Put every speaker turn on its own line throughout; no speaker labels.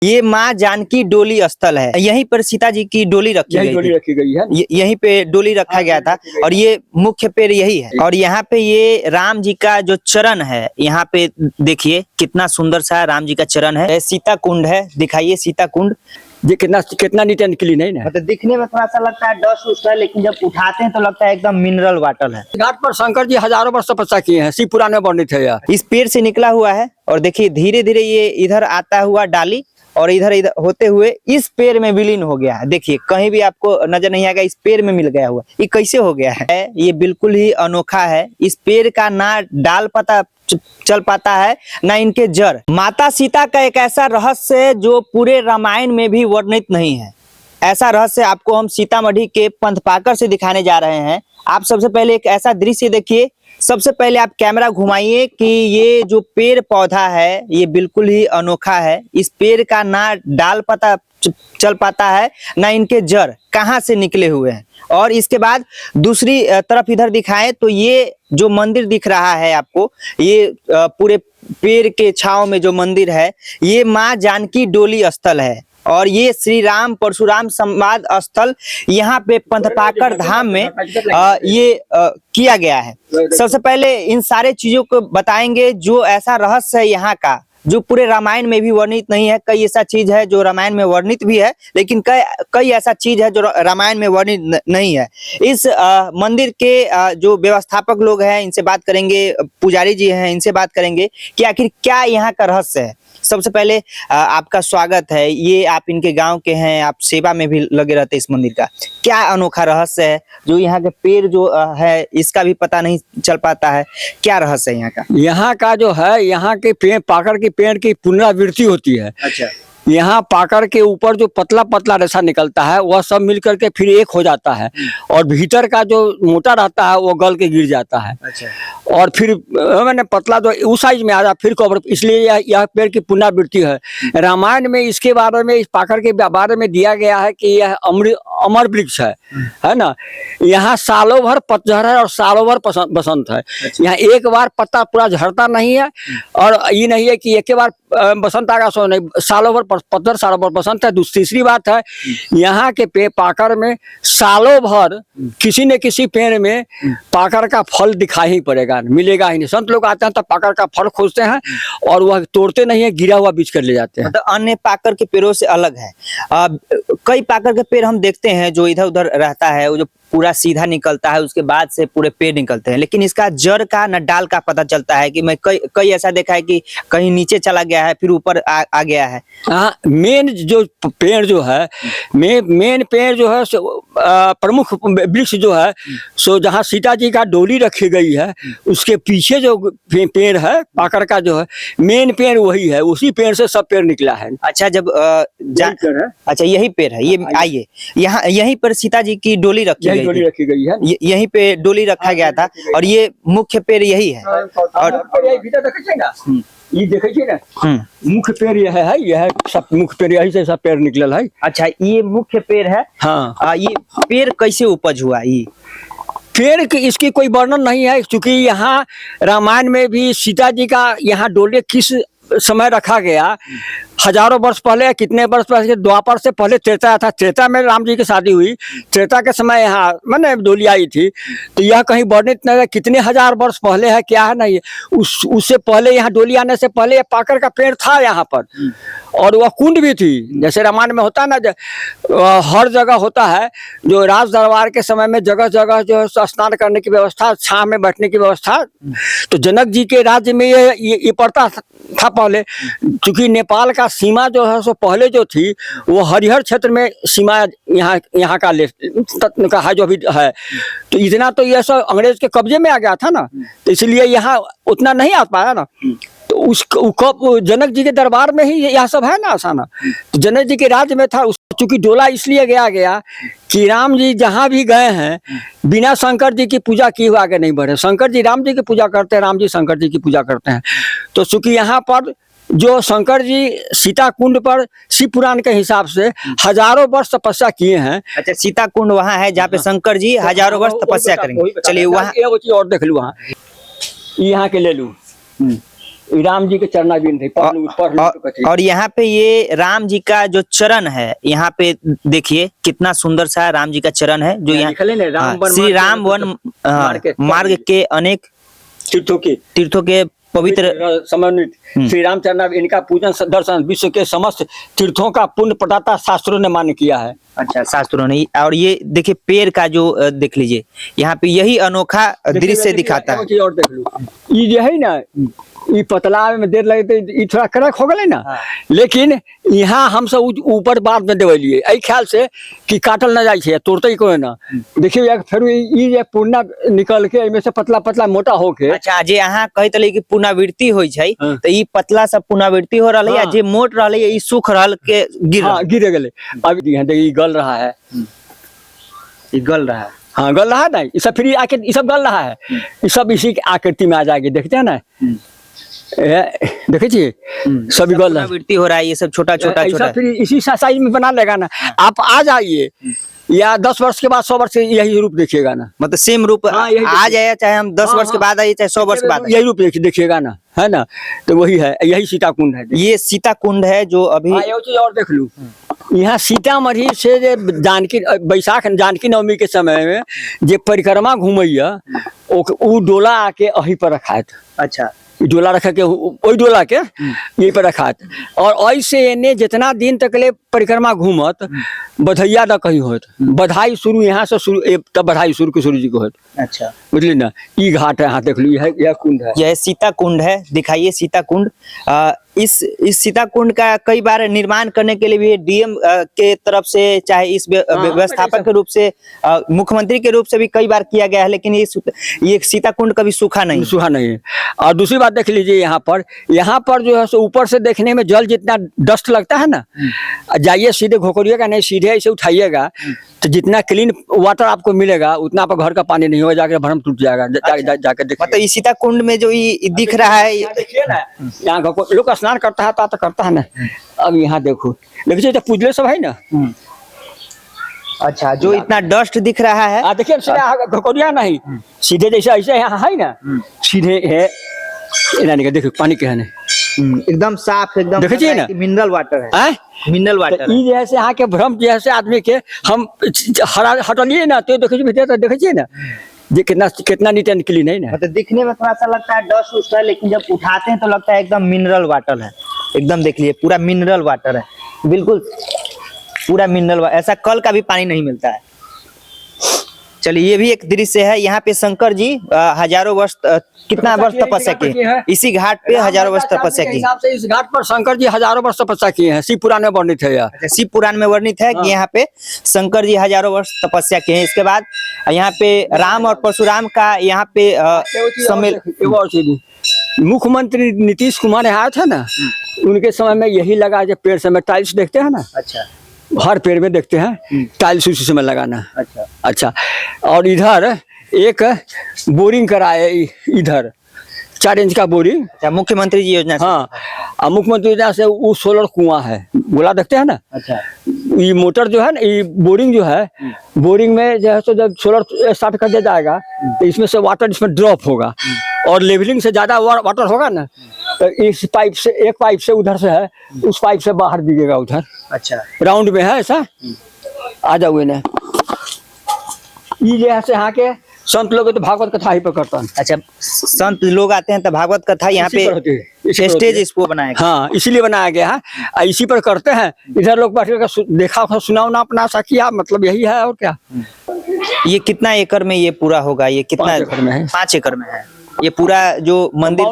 ये माँ जानकी डोली स्थल है। यहीं पर सीता जी की डोली रखी गई है। यहीं पे डोली रखा गया था और ये मुख्य पेड़ यही है। और यहाँ पे ये राम जी का जो चरण है, यहाँ पे देखिए कितना सुंदर सा राम जी का चरण है। सीता कुंड है, दिखाइए सीता कुंड।
ये कितना नीट एंड क्लीन है ना।
मतलब दिखने में थोड़ा सा लगता है डस्ट उस्ट है, लेकिन जब उठाते हैं तो लगता है एकदम मिनरल वाटर है।
घाट पर शंकर जी हजारों वर्ष तपस्या किए हैं, शिव पुराण में वर्णित है।
इस पेड़ से निकला हुआ है और देखिए धीरे धीरे ये इधर आता हुआ डाली और इधर इधर होते हुए इस पेड़ में विलीन हो गया है। देखिए कहीं भी आपको नजर नहीं आएगा, इस पेड़ में मिल गया हुआ। ये कैसे हो गया है? ये बिल्कुल ही अनोखा है। इस पेड़ का ना डाल पता चल पाता है, ना इनके जड़। माता सीता का एक ऐसा रहस्य है जो पूरे रामायण में भी वर्णित नहीं है। ऐसा रहस्य आपको हम सीतामढ़ी के पंथपाकर से दिखाने जा रहे हैं। आप सबसे पहले एक ऐसा दृश्य देखिए। सबसे पहले आप कैमरा घुमाइए कि ये जो पेड़ पौधा है ये बिल्कुल ही अनोखा है। इस पेड़ का ना डाल पता चल पाता है, ना इनके जड़ कहाँ से निकले हुए हैं। और इसके बाद दूसरी तरफ इधर दिखाएं तो ये जो मंदिर दिख रहा है आपको, ये पूरे पेड़ के छांव में जो मंदिर है, ये माँ जानकी डोली स्थल है। और ये श्री राम परशुराम संवाद स्थल यहाँ पे पंथपाकर धाम में ये किया गया है। सबसे पहले इन सारे चीजों को बताएंगे जो ऐसा रहस्य है यहाँ का, जो पूरे रामायण में भी वर्णित नहीं है। कई ऐसा चीज है जो रामायण में वर्णित भी है, लेकिन कई ऐसा चीज है जो रामायण में वर्णित नहीं है। इस मंदिर के जो व्यवस्थापक लोग हैं इनसे बात करेंगे, पुजारी जी हैं इनसे बात करेंगे कि आखिर क्या यहाँ का रहस्य है। सबसे पहले आपका स्वागत है। ये आप इनके गांव के हैं, आप सेवा में भी लगे रहते हैं इस मंदिर का। क्या अनोखा रहस्य है जो यहाँ के पेड़ जो है इसका भी पता नहीं चल पाता है? क्या रहस्य है यहाँ का?
यहाँ का जो है, यहाँ के पेड़ पाकड़ के पेड़ की पुनरावृत्ति होती है।
अच्छा।
यहाँ पाकड़ के ऊपर जो पतला पतला रेशा निकलता है वह सब मिल करके फिर एक हो जाता है, और भीतर का जो मोटा रहता है वो गल के गिर जाता है।
अच्छा।
और फिर मैंने पतला जो उस साइज में आ जाता फिर कवर, इसलिए यह पेड़ की पुनरावृत्ति है। रामायण में इसके बारे में, इस पाकड़ के बारे में दिया गया है कि यह अमर वृक्ष है ना। यहाँ सालों भर पतझड़ है और सालों भर बसंत है। यहाँ एक बार पत्ता पूरा झड़ता नहीं है, और ये नहीं है कि एक बार बसंत आगा सो नहीं, सालों भर पतझड़ सालों भर बसंत है। तीसरी बात है, यहाँ के पेड़ पाकड़ में सालों भर किसी न किसी पेड़ में पाकड़ का फल दिखाई ही पड़ेगा, मिलेगा ही नहीं। संत लोग आते हैं तो पाकड़ का फल खोजते हैं और वह तोड़ते नहीं है, गिरा हुआ बीच कर ले जाते हैं।
मतलब अन्य पाकड़ के पेड़ों से अलग है। कई पाकड़ के पेड़ हम देखते हैं जो इधर उधर रहता है, वो जो पूरा सीधा निकलता है, उसके बाद से पूरे पेड़ निकलते हैं, लेकिन इसका जड़ का न डाल का पता चलता है। कि मैं कई ऐसा देखा है कि कहीं नीचे चला गया है फिर ऊपर आ गया है।
हाँ, मेन जो पेड़ जो है, मेन पेड़ जो है, प्रमुख वृक्ष जो है, सो जहाँ सीता जी का डोली रखी गई है उसके पीछे जो पेड़ है पाकड़ का जो है, मेन पेड़ वही है। उसी पेड़ से सब पेड़ निकला है।
अच्छा, जब अच्छा यही पेड़ है। ये आइए, यहाँ यहीं पर सीता जी की डोली रखी गई
है,
यहीं पे डोली रखा गया था और ये मुख्य पेड़ यही है। और
ये देखिए ना, मुख्य पेड़ यह है, यह सब मुख्य पेड़, यही से सब पेड़ निकलल है।
अच्छा, ये मुख्य पेड़ है।
हाँ।
ये पेड़ कैसे उपज हुआ? ये
पेड़ की इसकी कोई वर्णन नहीं है, क्योंकि यहाँ रामायण में भी सीता जी का यहाँ डोली किस समय रखा गया, हजारों वर्ष पहले, कितने वर्ष पहले, द्वापर से पहले त्रेता था। त्रेता में राम जी की शादी हुई, त्रेता के समय यहाँ मैंने डोली आई थी। तो यह कहीं वर्णित नहीं है कितने हजार वर्ष पहले है, क्या है नहीं। उससे पहले यहाँ डोली आने से पहले यह पाकड़ का पेड़ था यहाँ पर, और वह कुंड भी थी। जैसे रामायण में होता है ना, हर जगह होता है, जो राज दरबार के समय में जगह जगह जो स्नान करने की व्यवस्था, छांव में बैठने की व्यवस्था। तो जनक जी के राज्य में ये पड़ता था पहले, क्योंकि नेपाल का सीमा जो है सो पहले जो थी वो हरिहर क्षेत्र में सीमा यहाँ का है जो भी है। तो इतना तो यह सब अंग्रेज के कब्जे में आ गया था ना, तो इसलिए यहाँ उतना नहीं आ पाया ना। तो जनक जी के दरबार में ही यह सब है ना आसाना। तो जनक जी के राज्य में था। चूंकि डोला इसलिए गया कि राम जी जहाँ भी गए हैं बिना शंकर जी की पूजा किए हुए आगे नहीं बढ़े। शंकर जी राम जी की पूजा करते हैं, राम जी शंकर जी की पूजा करते हैं। तो चूंकि यहाँ पर जो शंकर जी सीता कुंड पर शिव पुराण के हिसाब से हजारों वर्ष तपस्या किए हैं।
अच्छा, सीता कुंड वहाँ है जहाँ पे शंकर जी हजारों वर्ष तपस्या करेंगे। चलिए वहाँ
और देख लू, वहाँ यहाँ के ले लू। ये राम जी के चरणाबिंद है।
और यहाँ पे ये राम जी का जो चरण है, यहाँ पे देखिए कितना सुंदर सा राम जी का चरण है जो यहाँ श्री राम वन मार्ग के अनेक तीर्थों के पवित्र
समन्वित श्री रामचंद्र, इनका पूजन दर्शन विश्व के समस्त तीर्थों का पुण्य प्रदाता शास्त्रों ने मान्य किया है।
अच्छा, शास्त्रों ने। और ये देखिए पेड़ का जो देख लीजिए, यहाँ पे यही अनोखा दृश्य दिखाता है।
और देख लो, ये है ना, ये पतला में देर लगे तो ये थोड़ा कड़क हो गए ना, लेकिन यहाँ हम सब ऊपर बाद में देवलिए एहि ख्याल से कि काटल ना जाए, तोड़ते ही कोई ना। देखिए फिर ये पूर्णा निकल के इनमें से पतला पतला मोटा होके।
अच्छा, जे यहाँ कही तले कि पुनरावृत्ति होई छै, तो ये पतला सा पुनरावृत्ति हो रहा है, जे मोट रहा है, ये सूख रहल के
गिर गए। अब देखिए गल रहा है,
ये गल रहा है।
हाँ गल रहा है ना, ये सब फिर आके ये सब गल रहा है, ये सब इसी आकृति में आ जाएगी। देखते हैं ना, देखिए सभी गल
पुनरावृत्ति हो रहा है, ये सब छोटा छोटा छोटा
फिर इसी साइज में बना लेगा ना। आप आ जाइए या 10 वर्ष के बाद 100 वर्ष यही रूप देखिएगा ना,
मतलब सेम रूप आ जाए, चाहे हम 10 वर्ष के बाद आइए चाहे 100 वर्ष के बाद,
यही रूप देखिएगा ना, है ना। तो वही है, यही सीता कुंड है।
ये सीता कुंड है जो अभी
और देख लू, यहाँ सीतामढ़ी से जानकी बैसाख जानकी नवमी के समय में जे परिक्रमा घूमैया वो डोला आके अही पर रखा है।
अच्छा,
डोला रखा के वही डोला के यही पर रखा है। और ऐसे इन्हें जितना दिन तक ले परिक्रमा घूमत बधैया न कहीं होत, बधाई शुरू यहाँ से शुरू, तब बधाई शुरू के सूर्य जी को होत।
अच्छा,
बुझली ना, ये घाट है, यहाँ देख लो, यह कुंड है,
यह सीता कुंड है। दिखाइए सीता कुंड। इस सीता कुंड का कई बार निर्माण करने के लिए भी डीएम के तरफ से, चाहे इस व्यवस्थापक के रूप से, मुख्यमंत्री के रूप से भी कई बार किया गया है, लेकिन ये सीता कुंड कभी सूखा नहीं
है। और दूसरी बात देख लीजिए, यहाँ पर जो है सो ऊपर से देखने में जल जितना डस्ट लगता है ना, जाइए सीधे घोकरिएगा नहीं, सीधे ऐसे उठाइएगा तो जितना क्लीन वाटर आपको मिलेगा उतना आपका घर का पानी नहीं होगा, जाकर भरम टूट जाएगा। जाकर देखिए,
मतलब इस सीता कुंड में जो दिख रहा है,
देखिए ना, यहाँ लोग स्नान करता है तो करता है ना। अब यहाँ देखो, देखिए पूजले सब है ना।
अच्छा, जो इतना डस्ट दिख रहा है,
देखिए घोकरिया नहीं, सीधे जैसे ऐसे यहाँ है ना, सीधे है। देखो पानी के है
एकदम साफ, एकदम
देखिए ना,
मिनरल वाटर है, मिनरल वाटर।
जैसे यहाँ के भ्रम जैसे आदमी के हम हटलिए ना, तो देखिए ना ये कितना नीट एंड क्लीन है ना।
मतलब दिखने में थोड़ा सा लगता है डस्ट उस्ट है, लेकिन जब उठाते हैं तो लगता है एकदम मिनरल वाटर है। एकदम देख लिए, पूरा मिनरल वाटर है, बिल्कुल पूरा मिनरल। ऐसा कल का भी पानी नहीं मिलता है। चलिए, ये भी एक दृश्य है। यहाँ पे शंकर जी हजारों वर्ष, कितना वर्ष तपस्या की, इसी घाट पे हजारों वर्ष तपस्या की।
हिसाब से इस घाट पर शंकर जी हजारों वर्ष तपस्या किए हैं। शिव पुराण में वर्णित है।
शिव पुराण में वर्णित है कि यहाँ पे शंकर जी हजारों वर्ष तपस्या किए हैं। इसके बाद यहाँ पे राम और परशुराम का यहाँ पे सम्मेलन।
मुख्यमंत्री नीतीश कुमार यहाँ थे ना, उनके समय में यही लगा, जब पेड़ समय टाइल्स देखते हैं ना।
अच्छा,
हर पेड़ में देखते हैं टाइल्स उसी समय लगाना। अच्छा, और इधर एक बोरिंग कराए, इधर 4 इंच का बोरिंग।
अच्छा, मुख्यमंत्री जी योजना से।
हाँ, मुख्यमंत्री योजना से वो सोलर कुआं है, गोला देखते हैं ना।
अच्छा,
ये मोटर जो है ना, ये बोरिंग जो है, बोरिंग में जो है तो जब सोलर स्टार्ट कर दिया जाएगा तो इसमें से वाटर इसमें ड्रॉप होगा, और लेवलिंग से ज्यादा वाटर होगा ना, तो इस पाइप से, एक पाइप से उधर से है, उस पाइप से बाहर दिखेगा उधर।
अच्छा,
राउंड में है ऐसा। आ जाओ ना, ये जैसे यहाँ के संत लोग तो भागवत कथा ही पर करता है।
अच्छा, संत लोग आते हैं तो भागवत कथा यहाँ पे स्टेज इसको बनाया गया।
हाँ, इसीलिए बनाया गया है, इसी पर करते हैं। इधर लोग बैठ कर देखा सुना उना अपना सा किया, मतलब यही है और क्या।
ये कितना एकड़ में ये पूरा होगा? ये कितना
5 एकड़ में है।
5 एकड़ में है ये पूरा जो मंदिर,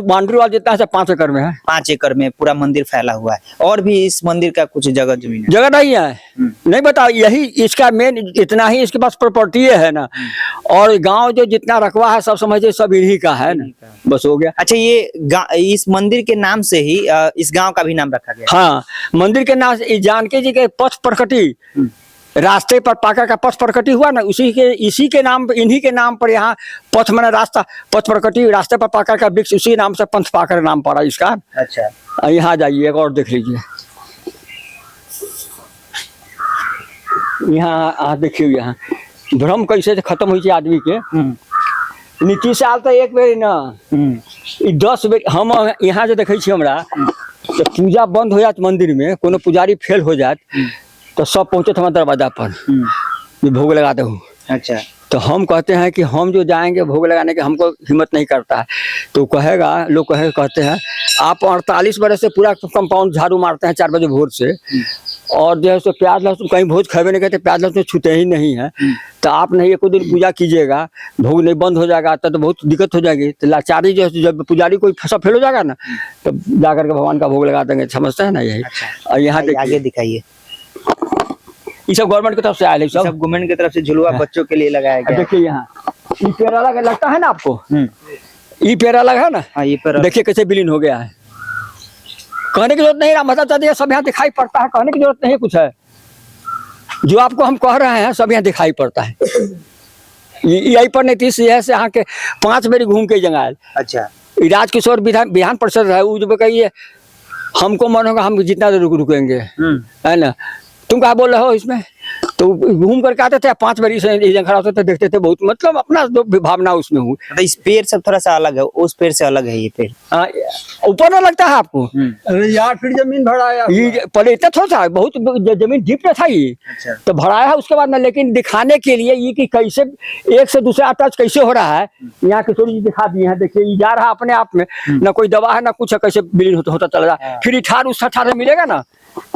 बाउंड्री वाल जितना है 5 एकड़ में है।
5 एकड़ में पूरा मंदिर फैला हुआ है। और भी इस मंदिर का कुछ जगह जमीन है?
जगह नहीं है, नहीं बताओ, यही इसका मेन इतना ही इसके पास प्रॉपर्टी है ना। और गांव जो जितना रखवा है सब समझिए सब इन्हीं का है ना, बस हो गया।
अच्छा, ये इस मंदिर के नाम से ही इस गांव का भी नाम रखा गया?
हाँ, मंदिर के नाम से जानकी जी के पथ प्रकटी, रास्ते पर पाका का पथ प्रकटी हुआ ना, इसी के नाम, इन्हीं के नाम पर यहाँ पथ मैंने रास्ता, पथ प्रकटी, रास्ते पर पाका का वृक्ष, उसी नाम से पंथ पाकर नाम पड़ा इसका।
अच्छा,
यहाँ जाइए और देख लीजिए, यहाँ देखिए, यहाँ भ्रम कैसे खत्म हुई आदमी के। नीतीश साल तो एक बेर ना, 10 बेर हम यहाँ जो देखे छी हमरा तो पूजा बंद हो जात मंदिर में, कोनो पुजारी फेल हो जात तो सब पहुंचत हमारे दरवाजा पर ये भोग लगा दो।
अच्छा,
तो हम कहते हैं कि हम जो जाएंगे भोग लगाने के हमको हिम्मत नहीं करता है। तो कहेगा लोग कहते हैं आप 48 बरस से पूरा कंपाउंड झाड़ू मारते हैं 4 बजे भोर से, और जो है सो प्याज लहसुन कहीं भोज खावे नहीं कहते, प्याज लहसुन छूते ही नहीं है। तो आप नहीं एक दिन पूजा कीजिएगा, भोग नहीं बंद हो जाएगा तो बहुत दिक्कत हो जाएगी। तो लाचारी जो है, जब पुजारी कोई सब फेल हो जाएगा ना तो जाकर के भगवान का भोग लगा देंगे, समझते हैं ना यही। और यहाँ
आगे दिखाइए,
ये सब गवर्नमेंट की तरफ से आए
सब गवर्नमेंट की तरफ से झुलुआ बच्चों के लिए लगाया गया है।
देखिए यहाँ ये पेड़ अलग लगता है ना आपको, ये पेड़ अलग है ना।
हाँ, ये पेड़
देखिए कैसे विलीन हो गया है। कहने की जरूरत नहीं, मतलब चाहिए सब यहाँ दिखाई पड़ता है, कहने की जरूरत नहीं कुछ है। जो आपको हम कह रहे हैं सब यहाँ दिखाई पड़ता है। यही पर नीतीश जी है से यहाँ के 5 बेरी घूम के जंगाल।
अच्छा,
राजकिशोर विधान परिषद है, वो जो कहिए हमको मन होगा हम जितना देर रुकेंगे, है ना। तुम क्या बोल रहे हो इसमें, तो घूम करके आते थे 5 बरी से खड़ा होते थे, देखते थे बहुत, मतलब अपना जो भावना उसमें हुई।
मतलब इस पेड़ सब थोड़ा सा अलग है, उस पेड़ से अलग है ये पेड़।
ऊपर ना लगता है आपको,
अरे यार फिर जमीन भराया
ये पहले इतना थोड़ा सा बहुत जमीन डीप में था ये।
अच्छा,
तो भराया है उसके बाद ना, लेकिन दिखाने के लिए ये कि कैसे एक से दूसरे अटैच कैसे हो रहा है, यहाँ किशोर जी दिखा दिए हैं। देखिए ये जा रहा है अपने आप में, ना कोई दवा है ना कुछ है, कैसे विलीन होता चला रहा है। फिर 18 मिलेगा ना,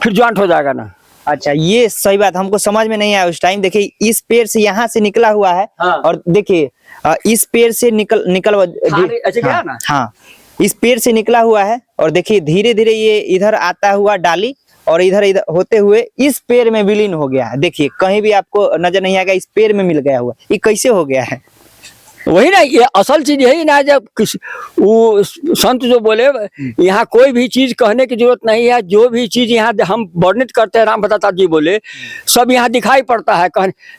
फिर ज्वाइंट हो जाएगा ना।
अच्छा, ये सही बात हमको समझ में नहीं आया उस टाइम। देखिए इस पेड़ से यहाँ से निकला हुआ है।
हाँ।
और देखिए इस पेड़ से निकल
ऐसे गया ना।
हाँ, इस पेड़ से निकला हुआ है, और देखिए धीरे धीरे ये इधर आता हुआ डाली, और इधर होते हुए इस पेड़ में विलीन हो गया है। देखिए कहीं भी आपको नजर नहीं आएगा, इस पेड़ में मिल गया हुआ। ये कैसे हो गया है?
वही ना, ये असल चीज यही ना, जब वो संत जो बोले यहाँ कोई भी चीज कहने की जरूरत नहीं है, जो भी चीज यहाँ हम वर्णित करते हैं, राम भट्टाचार्य जी बोले सब यहाँ दिखाई पड़ता है।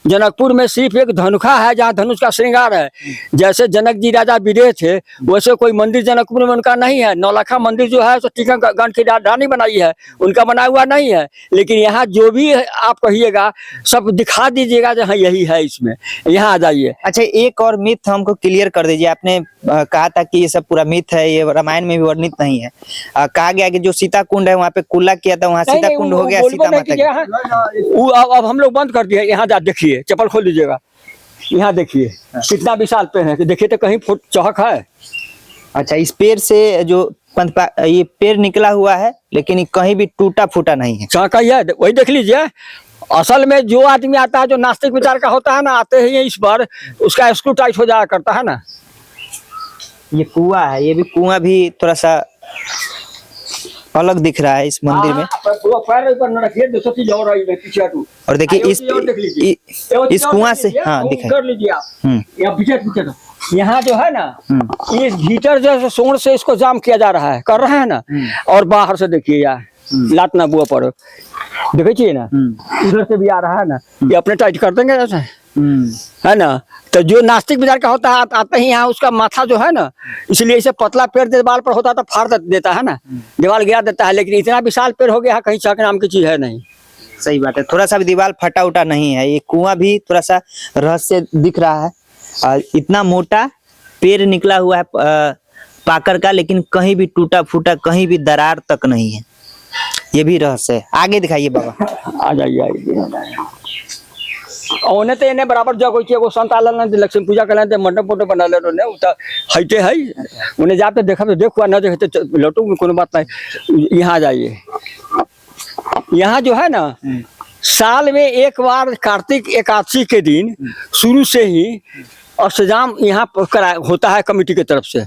जनकपुर में सिर्फ एक धनुखा है जहाँ धनुष का श्रृंगार है। जैसे जनक जी राजा विदेह थे, वैसे कोई मंदिर जनकपुर में उनका नहीं है। नौलखा मंदिर जो है तो टीकमगढ़ की रानी बनाई है, उनका बना हुआ नहीं है। लेकिन यहाँ जो भी आप कहिएगा सब दिखा दीजिएगा, जहाँ यही है, इसमें यहाँ आ जाइए।
अच्छा, एक और मिथ हमको क्लियर कर दीजिए। आपने कहा था कि ये सब पूरा मिथ है, ये रामायण में भी वर्णित नहीं है। कहा गया कि जो सीता कुंड है वहाँ पे कुल्ला किया था, वहाँ सीता कुंड हो गया सीता माता की।
अब हम लोग बंद कर दिए। यहाँ जा देखिए, चप्पल खोल लीजिएगा, यहाँ देखिए कितना विशाल पेड़ है, देखिए तो कहीं फुट चौक है।
अच्छा, इस पेड़ से जो ये पेड़ निकला हुआ है, लेकिन कहीं भी टूटा फूटा नहीं है।
चौक है, वही देख लीजिए। असल में जो आदमी आता है जो नास्तिक विचार का होता है ना, आते ही इस बार उसका स्क्रू टाइट हो जाया करता है ना।
ये कुआं है, ये भी कुआं भी थोड़ा सा अलग दिख रहा है इस मंदिर में। और देखिए इस कुआं से, हाँ दिखाइए,
कर लीजिए आप पीछे यहाँ जो है ना, इस भीतर जो सोन से इसको जाम किया जा रहा है, कर रहे हैं ना। और बाहर से देखिए यार लातना बुआ पर देखिए ना, इधर से भी आ रहा है ना, ये अपने टाइट कर देंगे ऐसे, है ना। तो जो नास्तिक विचार का होता है आते ही यहाँ उसका माथा जो है ना, इसलिए इसे पतला पेड़ दीवार पर होता तो फाड़ देता है ना, दीवार गिरा देता है। लेकिन इतना विशाल पेड़ हो गया है, कहीं चक नाम की चीज है नहीं।
सही बात है, थोड़ा सा भी दीवार फटा उटा नहीं है। ये कुआं भी थोड़ा सा रहस्य दिख रहा है। इतना मोटा पेड़ निकला हुआ है पाकर का, लेकिन कहीं भी टूटा फूटा, कहीं भी दरार तक नहीं है। ये भी रहस्य है। आगे दिखाइए बाबा,
आ जाइए। ओने तो इन्हें बराबर जगह होती है, वो संत आलन ने लक्ष्मी पूजा करने मंडप बना ले ने उता हइते है, उन्हें जाते देखा तो देखुआ ना देखे तो लौटू में कोनो बात नहीं। यहाँ आ जाइए। यहाँ जो है ना, साल में एक बार कार्तिक एकादशी के दिन शुरू से ही अष्टजाम यहाँ होता है कमेटी की तरफ से।